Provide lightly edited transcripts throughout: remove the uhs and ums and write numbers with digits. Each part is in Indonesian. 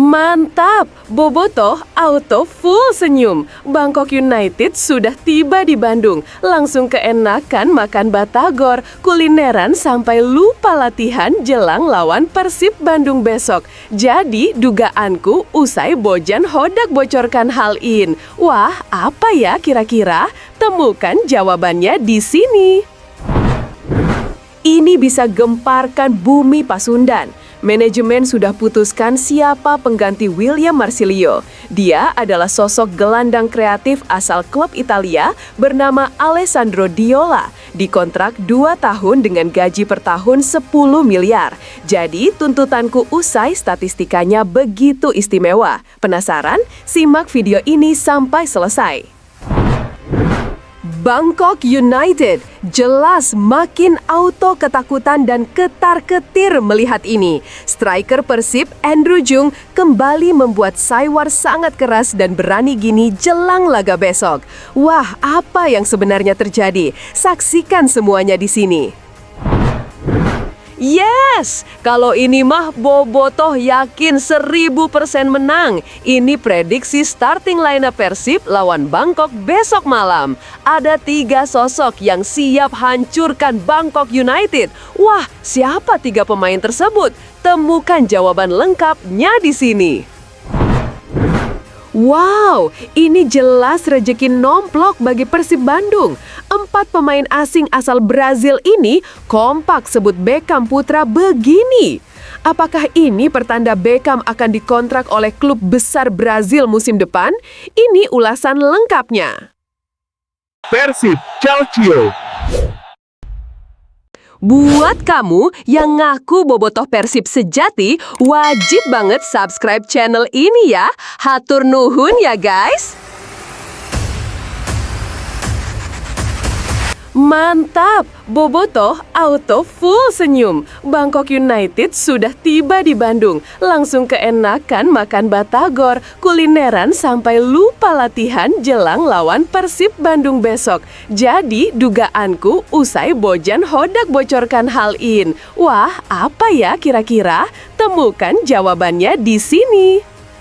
Mantap! Bobotoh auto full senyum. Bangkok United sudah tiba di Bandung. Langsung keenakan makan batagor, kulineran sampai lupa latihan jelang lawan Persib Bandung besok. Jadi dugaanku usai Bojan Hodak bocorkan hal in. Wah, apa ya kira-kira? Temukan jawabannya di sini. Ini bisa gemparkan bumi Pasundan. Manajemen sudah putuskan siapa pengganti William Marsilio. Dia adalah sosok gelandang kreatif asal klub Italia bernama Alessandro Diola. Dikontrak 2 tahun dengan gaji per tahun 10 miliar. Jadi tuntutanku usai statistikanya begitu istimewa. Penasaran? Simak video ini sampai selesai. Bangkok United jelas makin auto ketakutan dan ketar-ketir melihat ini. Striker Persib Andrew Jung kembali membuat Saywar sangat keras dan berani gini jelang laga besok. Wah, apa yang sebenarnya terjadi? Saksikan semuanya di sini. Yes! Kalau ini mah Bobotoh yakin 1000% menang. Ini prediksi starting lineup Persib lawan Bangkok besok malam. Ada 3 sosok yang siap hancurkan Bangkok United. Wah, siapa 3 pemain tersebut? Temukan jawaban lengkapnya di sini. Wow, ini jelas rezeki nomplok bagi Persib Bandung. 4 pemain asing asal Brazil ini kompak sebut Beckham Putra begini. Apakah ini pertanda Beckham akan dikontrak oleh klub besar Brazil musim depan? Ini ulasan lengkapnya. Persib Calcio. Buat kamu yang ngaku bobotoh Persib sejati, wajib banget subscribe channel ini ya. Hatur nuhun ya guys. Mantap! Bobotoh auto full senyum. Bangkok United sudah tiba di Bandung. Langsung keenakan makan batagor, kulineran sampai lupa latihan jelang lawan Persib Bandung besok. Jadi dugaanku usai Bojan Hodak bocorkan hal in. Wah, apa ya kira-kira? Temukan jawabannya di sini.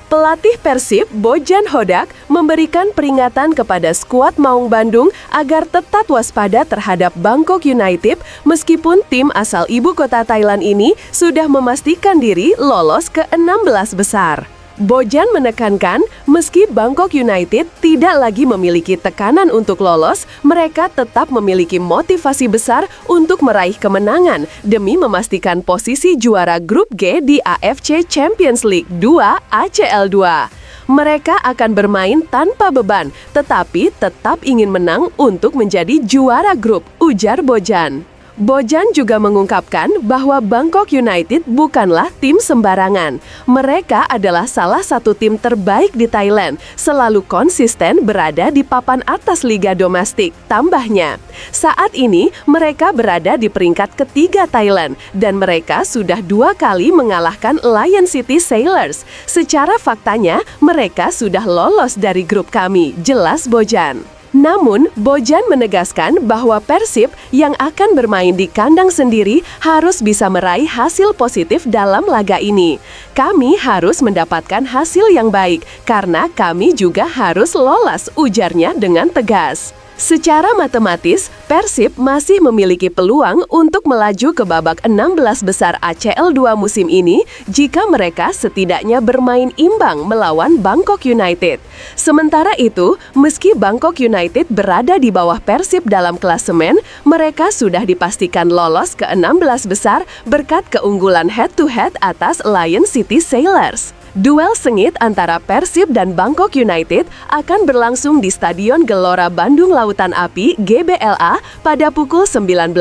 Pelatih Persib, Bojan Hodak, memberikan peringatan kepada skuad Maung Bandung agar tetap waspada terhadap Bangkok United meskipun tim asal ibu kota Thailand ini sudah memastikan diri lolos ke 16 besar. Bojan menekankan, meski Bangkok United tidak lagi memiliki tekanan untuk lolos, mereka tetap memiliki motivasi besar untuk meraih kemenangan demi memastikan posisi juara grup G di AFC Champions League 2 ACL 2. Mereka akan bermain tanpa beban, tetapi tetap ingin menang untuk menjadi juara grup, ujar Bojan. Bojan juga mengungkapkan bahwa Bangkok United bukanlah tim sembarangan. Mereka adalah salah satu tim terbaik di Thailand, selalu konsisten berada di papan atas liga domestik. Tambahnya, saat ini mereka berada di peringkat ketiga Thailand dan mereka sudah 2 kali mengalahkan Lion City Sailors. Secara faktanya, mereka sudah lolos dari grup kami, jelas Bojan. Namun, Bojan menegaskan bahwa Persib yang akan bermain di kandang sendiri harus bisa meraih hasil positif dalam laga ini. Kami harus mendapatkan hasil yang baik karena kami juga harus lolos, ujarnya dengan tegas. Secara matematis, Persib masih memiliki peluang untuk melaju ke babak 16 besar ACL 2 musim ini jika mereka setidaknya bermain imbang melawan Bangkok United. Sementara itu, meski Bangkok United berada di bawah Persib dalam klasemen, mereka sudah dipastikan lolos ke 16 besar berkat keunggulan head-to-head atas Lion City Sailors. Duel sengit antara Persib dan Bangkok United akan berlangsung di Stadion Gelora Bandung Lautan Api GBLA pada pukul 19.15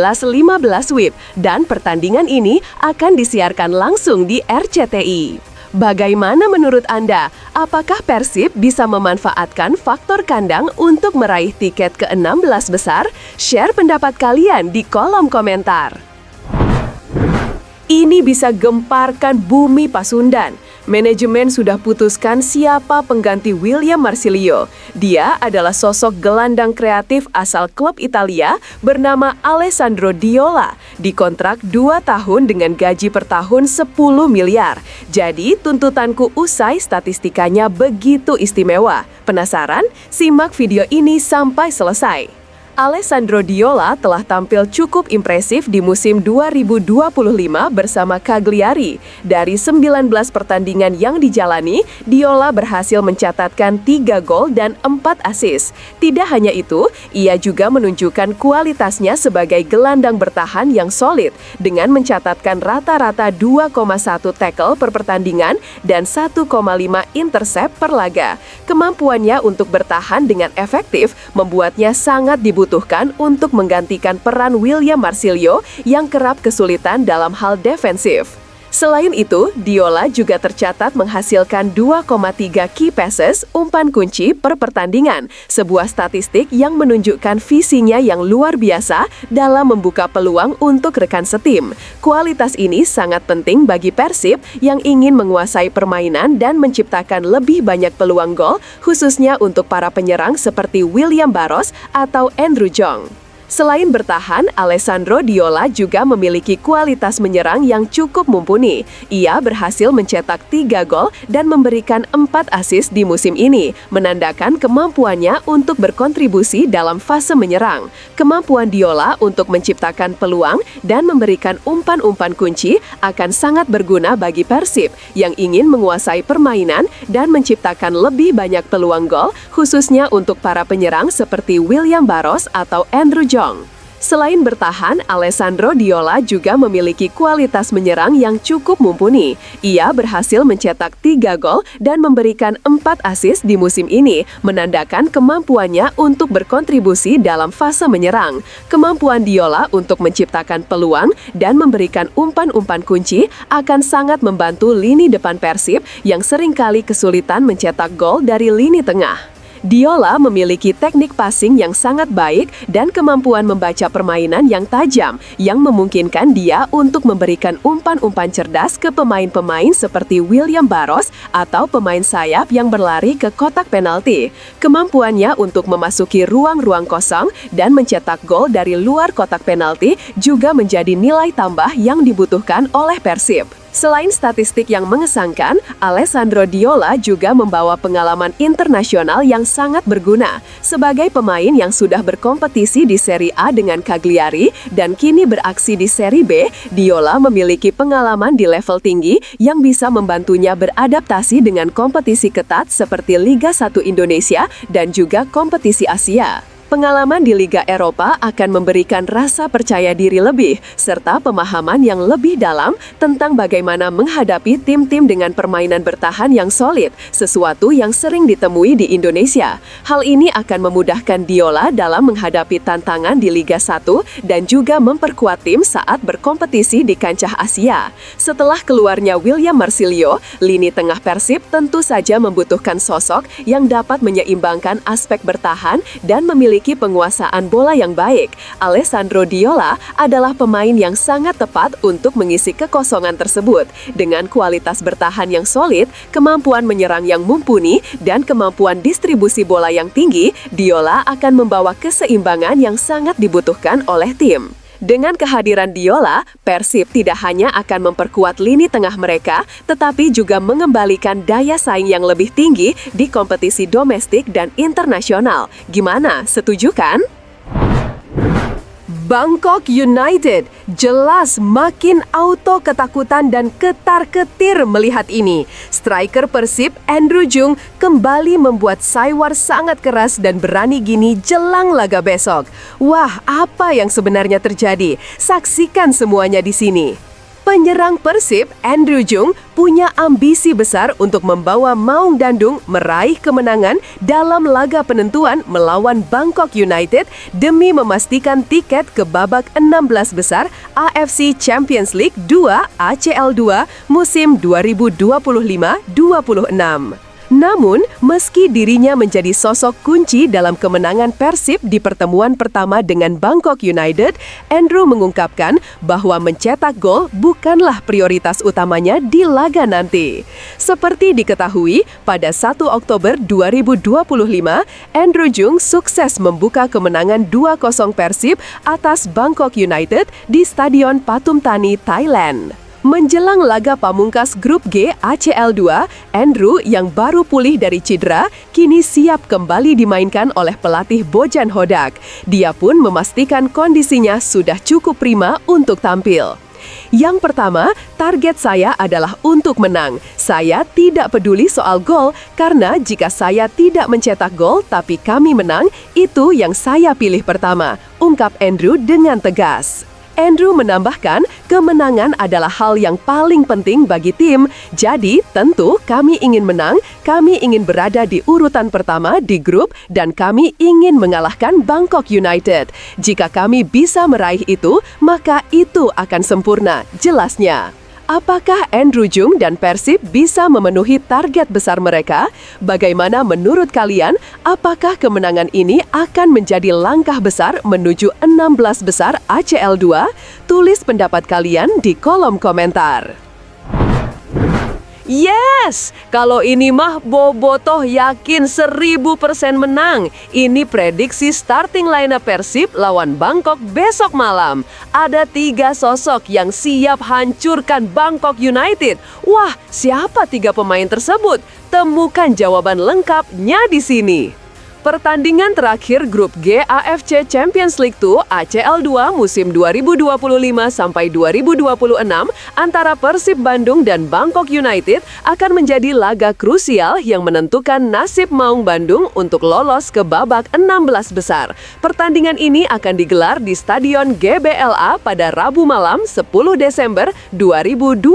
WIB dan pertandingan ini akan disiarkan langsung di RCTI. Bagaimana menurut Anda? Apakah Persib bisa memanfaatkan faktor kandang untuk meraih tiket ke 16 besar? Share pendapat kalian di kolom komentar. Ini bisa gemparkan bumi Pasundan. Manajemen sudah putuskan siapa pengganti William Marsilio. Dia adalah sosok gelandang kreatif asal klub Italia bernama Alessandro Diola, dikontrak 2 tahun dengan gaji per tahun 10 miliar. Jadi tuntutanku usai, statistikanya begitu istimewa. Penasaran? Simak video ini sampai selesai. Alessandro Diola telah tampil cukup impresif di musim 2025 bersama Cagliari. Dari 19 pertandingan yang dijalani, Diola berhasil mencatatkan 3 gol dan 4 assist. Tidak hanya itu, ia juga menunjukkan kualitasnya sebagai gelandang bertahan yang solid dengan mencatatkan rata-rata 2,1 tackle per pertandingan dan 1,5 intercept per laga. Kemampuannya untuk bertahan dengan efektif membuatnya sangat dibutuhkan untuk menggantikan peran William Marsilio yang kerap kesulitan dalam hal defensif. Selain itu, Diola juga tercatat menghasilkan 2,3 key passes, umpan kunci per pertandingan, sebuah statistik yang menunjukkan visinya yang luar biasa dalam membuka peluang untuk rekan setim. Kualitas ini sangat penting bagi Persib yang ingin menguasai permainan dan menciptakan lebih banyak peluang gol, khususnya untuk para penyerang seperti William Barros atau Andrew Jong. Selain bertahan, Alessandro Diola juga memiliki kualitas menyerang yang cukup mumpuni. Ia berhasil mencetak 3 gol dan memberikan 4 assist di musim ini, menandakan kemampuannya untuk berkontribusi dalam fase menyerang. Kemampuan Diola untuk menciptakan peluang dan memberikan umpan-umpan kunci akan sangat berguna bagi Persib yang ingin menguasai permainan dan menciptakan lebih banyak peluang gol, khususnya untuk para penyerang seperti William Barros atau Andrew Jong. Selain bertahan, Alessandro Diola juga memiliki kualitas menyerang yang cukup mumpuni. Ia berhasil mencetak 3 gol dan memberikan 4 assist di musim ini, menandakan kemampuannya untuk berkontribusi dalam fase menyerang. Kemampuan Diola untuk menciptakan peluang dan memberikan umpan-umpan kunci akan sangat membantu lini depan Persib yang seringkali kesulitan mencetak gol dari lini tengah. Diola memiliki teknik passing yang sangat baik dan kemampuan membaca permainan yang tajam yang memungkinkan dia untuk memberikan umpan-umpan cerdas ke pemain-pemain seperti William Barros atau pemain sayap yang berlari ke kotak penalti. Kemampuannya untuk memasuki ruang-ruang kosong dan mencetak gol dari luar kotak penalti juga menjadi nilai tambah yang dibutuhkan oleh Persib. Selain statistik yang mengesankan, Alessandro Diola juga membawa pengalaman internasional yang sangat berguna. Sebagai pemain yang sudah berkompetisi di Serie A dengan Cagliari dan kini beraksi di Serie B, Diola memiliki pengalaman di level tinggi yang bisa membantunya beradaptasi dengan kompetisi ketat seperti Liga 1 Indonesia dan juga kompetisi Asia. Pengalaman di Liga Eropa akan memberikan rasa percaya diri lebih, serta pemahaman yang lebih dalam tentang bagaimana menghadapi tim-tim dengan permainan bertahan yang solid, sesuatu yang sering ditemui di Indonesia. Hal ini akan memudahkan Diola dalam menghadapi tantangan di Liga 1 dan juga memperkuat tim saat berkompetisi di kancah Asia. Setelah keluarnya William Marsilio, lini tengah Persib tentu saja membutuhkan sosok yang dapat menyeimbangkan aspek bertahan dan memiliki penguasaan bola yang baik. Alessandro Diola adalah pemain yang sangat tepat untuk mengisi kekosongan tersebut. Dengan kualitas bertahan yang solid, kemampuan menyerang yang mumpuni, dan kemampuan distribusi bola yang tinggi, Diola akan membawa keseimbangan yang sangat dibutuhkan oleh tim. Dengan kehadiran Diola, Persib tidak hanya akan memperkuat lini tengah mereka, tetapi juga mengembalikan daya saing yang lebih tinggi di kompetisi domestik dan internasional. Gimana, setuju kan? Bangkok United jelas makin auto ketakutan dan ketar-ketir melihat ini. Striker Persib Andrew Jong kembali membuat Saywar sangat keras dan berani gini jelang laga besok. Wah, apa yang sebenarnya terjadi? Saksikan semuanya di sini. Penyerang Persib, Andrew Jong, punya ambisi besar untuk membawa Maung Dandung meraih kemenangan dalam laga penentuan melawan Bangkok United demi memastikan tiket ke babak 16 besar AFC Champions League 2 ACL 2 musim 2025-26. Namun, meski dirinya menjadi sosok kunci dalam kemenangan Persib di pertemuan pertama dengan Bangkok United, Andrew mengungkapkan bahwa mencetak gol bukanlah prioritas utamanya di laga nanti. Seperti diketahui, pada 1 Oktober 2025, Andrew Jung sukses membuka kemenangan 2-0 Persib atas Bangkok United di Stadion Pathum Thani, Thailand. Menjelang laga pamungkas grup G ACL 2, Andrew yang baru pulih dari cedera kini siap kembali dimainkan oleh pelatih Bojan Hodak. Dia pun memastikan kondisinya sudah cukup prima untuk tampil. Yang pertama, target saya adalah untuk menang. Saya tidak peduli soal gol karena jika saya tidak mencetak gol tapi kami menang, itu yang saya pilih pertama, ungkap Andrew dengan tegas. Andrew menambahkan, kemenangan adalah hal yang paling penting bagi tim. Jadi, tentu kami ingin menang, kami ingin berada di urutan pertama di grup, dan kami ingin mengalahkan Bangkok United. Jika kami bisa meraih itu, maka itu akan sempurna, jelasnya. Apakah Andrew Jung dan Persib bisa memenuhi target besar mereka? Bagaimana menurut kalian? Apakah kemenangan ini akan menjadi langkah besar menuju 16 besar ACL 2? Tulis pendapat kalian di kolom komentar. Yes! Kalau ini mah Bobotoh yakin 1000% menang. Ini prediksi starting lineup Persib lawan Bangkok besok malam. Ada 3 sosok yang siap hancurkan Bangkok United. Wah, siapa 3 pemain tersebut? Temukan jawaban lengkapnya di sini. Pertandingan terakhir grup G AFC Champions League 2 ACL 2 musim 2025 sampai 2026 antara Persib Bandung dan Bangkok United akan menjadi laga krusial yang menentukan nasib Maung Bandung untuk lolos ke babak 16 besar. Pertandingan ini akan digelar di Stadion GBLA pada Rabu malam 10 Desember 2025.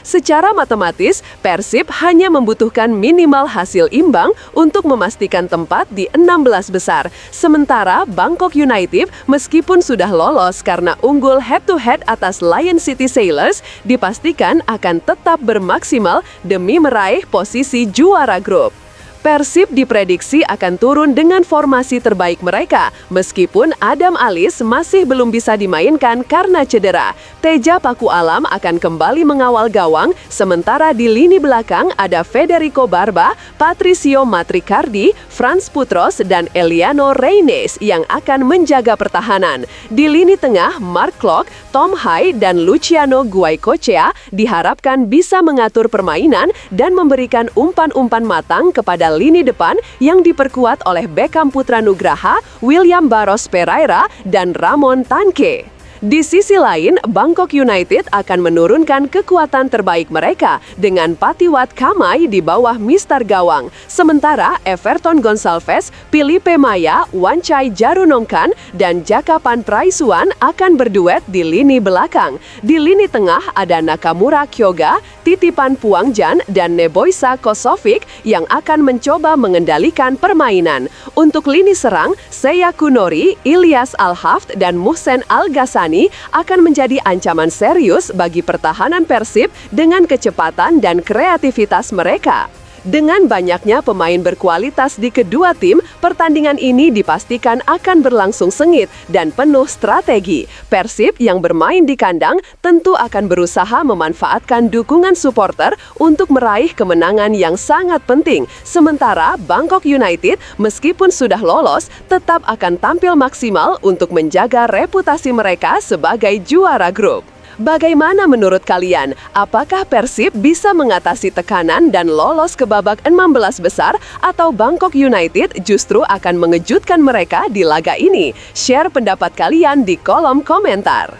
Secara matematis, Persib hanya membutuhkan minimal hasil imbang untuk memastikan tempat di 16 besar. Sementara Bangkok United meskipun sudah lolos karena unggul head-to-head atas Lion City Sailors, dipastikan akan tetap bermaksimal demi meraih posisi juara grup. Persib diprediksi akan turun dengan formasi terbaik mereka, meskipun Adam Alis masih belum bisa dimainkan karena cedera. Teja Paku Alam akan kembali mengawal gawang, sementara di lini belakang ada Federico Barba, Patricio Matricardi, Franz Putros, dan Eliano Reines yang akan menjaga pertahanan. Di lini tengah, Mark Klok, Tom Hai, dan Luciano Guaicochea diharapkan bisa mengatur permainan dan memberikan umpan-umpan matang kepada lini depan yang diperkuat oleh Beckham Putra Nugraha, William Barros Pereira, dan Ramon Tanque. Di sisi lain, Bangkok United akan menurunkan kekuatan terbaik mereka dengan Patiwat Kamai di bawah Mister Gawang. Sementara Everton Gonçalves, Filipe Maya, Wancai Jarunongkan, dan Jakapan Praisuan akan berduet di lini belakang. Di lini tengah ada Nakamura Kyoga, Titipan Puangjan, dan Neboisa Kosovic yang akan mencoba mengendalikan permainan. Untuk lini serang, Seya Kunori, Ilyas Al-Haft, dan Muhsen Al-Ghassani akan menjadi ancaman serius bagi pertahanan Persib dengan kecepatan dan kreativitas mereka. Dengan banyaknya pemain berkualitas di kedua tim, pertandingan ini dipastikan akan berlangsung sengit dan penuh strategi. Persib yang bermain di kandang tentu akan berusaha memanfaatkan dukungan supporter untuk meraih kemenangan yang sangat penting. Sementara Bangkok United meskipun sudah lolos, tetap akan tampil maksimal untuk menjaga reputasi mereka sebagai juara grup. Bagaimana menurut kalian? Apakah Persib bisa mengatasi tekanan dan lolos ke babak 16 besar atau Bangkok United justru akan mengejutkan mereka di laga ini? Share pendapat kalian di kolom komentar.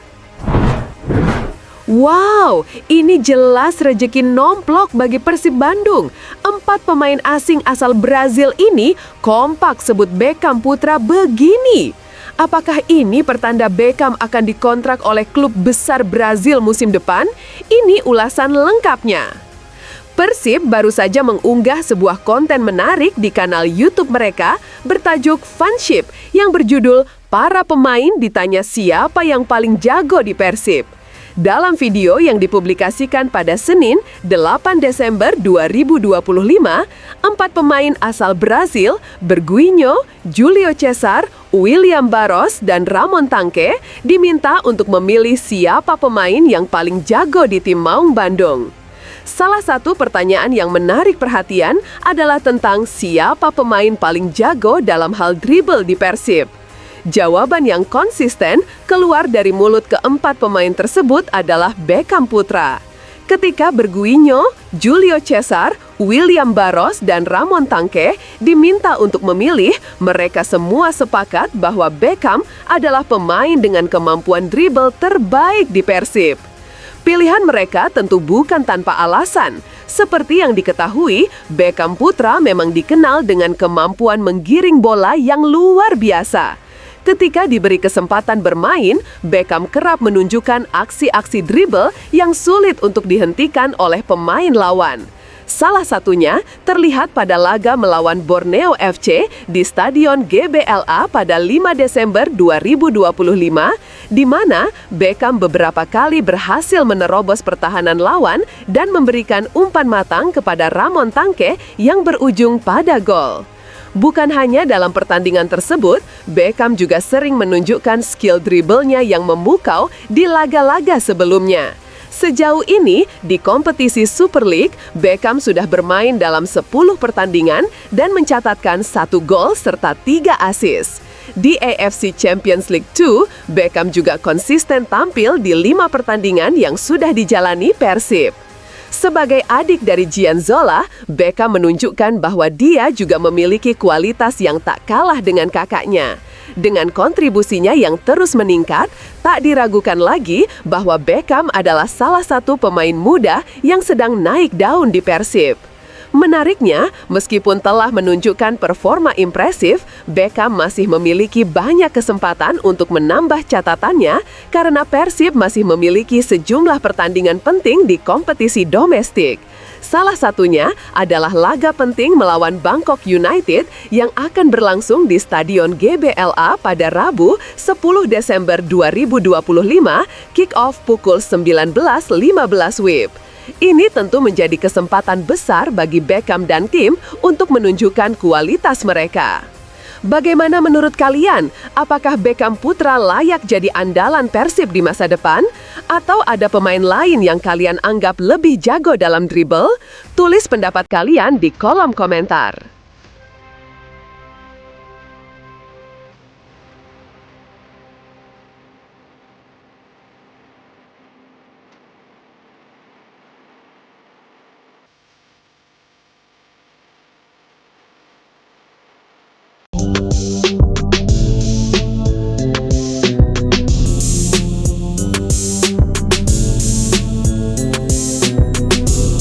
Wow, ini jelas rezeki nomplok bagi Persib Bandung. 4 pemain asing asal Brazil ini kompak sebut Beckham Putra begini. Apakah ini pertanda Beckham akan dikontrak oleh klub besar Brazil musim depan? Ini ulasan lengkapnya. Persib baru saja mengunggah sebuah konten menarik di kanal YouTube mereka bertajuk Fanship yang berjudul "Para Pemain Ditanya Siapa Yang Paling Jago di Persib". Dalam video yang dipublikasikan pada Senin, 8 Desember 2025, 4 pemain asal Brasil, Berguinho, Julio Cesar, William Barros, dan Ramon Tanque, diminta untuk memilih siapa pemain yang paling jago di tim Maung Bandung. Salah satu pertanyaan yang menarik perhatian adalah tentang siapa pemain paling jago dalam hal dribble di Persib. Jawaban yang konsisten keluar dari mulut keempat pemain tersebut adalah Beckham Putra. Ketika Berguinho, Julio Cesar, William Barros, dan Ramon Tanque diminta untuk memilih, mereka semua sepakat bahwa Beckham adalah pemain dengan kemampuan dribble terbaik di Persib. Pilihan mereka tentu bukan tanpa alasan. Seperti yang diketahui, Beckham Putra memang dikenal dengan kemampuan menggiring bola yang luar biasa. Ketika diberi kesempatan bermain, Beckham kerap menunjukkan aksi-aksi dribble yang sulit untuk dihentikan oleh pemain lawan. Salah satunya terlihat pada laga melawan Borneo FC di Stadion GBLA pada 5 Desember 2025, di mana Beckham beberapa kali berhasil menerobos pertahanan lawan dan memberikan umpan matang kepada Ramon Tanque yang berujung pada gol. Bukan hanya dalam pertandingan tersebut, Beckham juga sering menunjukkan skill dribblenya yang memukau di laga-laga sebelumnya. Sejauh ini, di kompetisi Super League, Beckham sudah bermain dalam 10 pertandingan dan mencatatkan 1 gol serta 3 assist. Di AFC Champions League 2, Beckham juga konsisten tampil di 5 pertandingan yang sudah dijalani Persib. Sebagai adik dari Gianzola, Beckham menunjukkan bahwa dia juga memiliki kualitas yang tak kalah dengan kakaknya. Dengan kontribusinya yang terus meningkat, tak diragukan lagi bahwa Beckham adalah salah satu pemain muda yang sedang naik daun di Persib. Menariknya, meskipun telah menunjukkan performa impresif, Beckham masih memiliki banyak kesempatan untuk menambah catatannya karena Persib masih memiliki sejumlah pertandingan penting di kompetisi domestik. Salah satunya adalah laga penting melawan Bangkok United yang akan berlangsung di Stadion GBLA pada Rabu 10 Desember 2025, kick-off pukul 19.15 WIB. Ini tentu menjadi kesempatan besar bagi Beckham dan tim untuk menunjukkan kualitas mereka. Bagaimana menurut kalian? Apakah Beckham Putra layak jadi andalan Persib di masa depan? Atau ada pemain lain yang kalian anggap lebih jago dalam dribble? Tulis pendapat kalian di kolom komentar.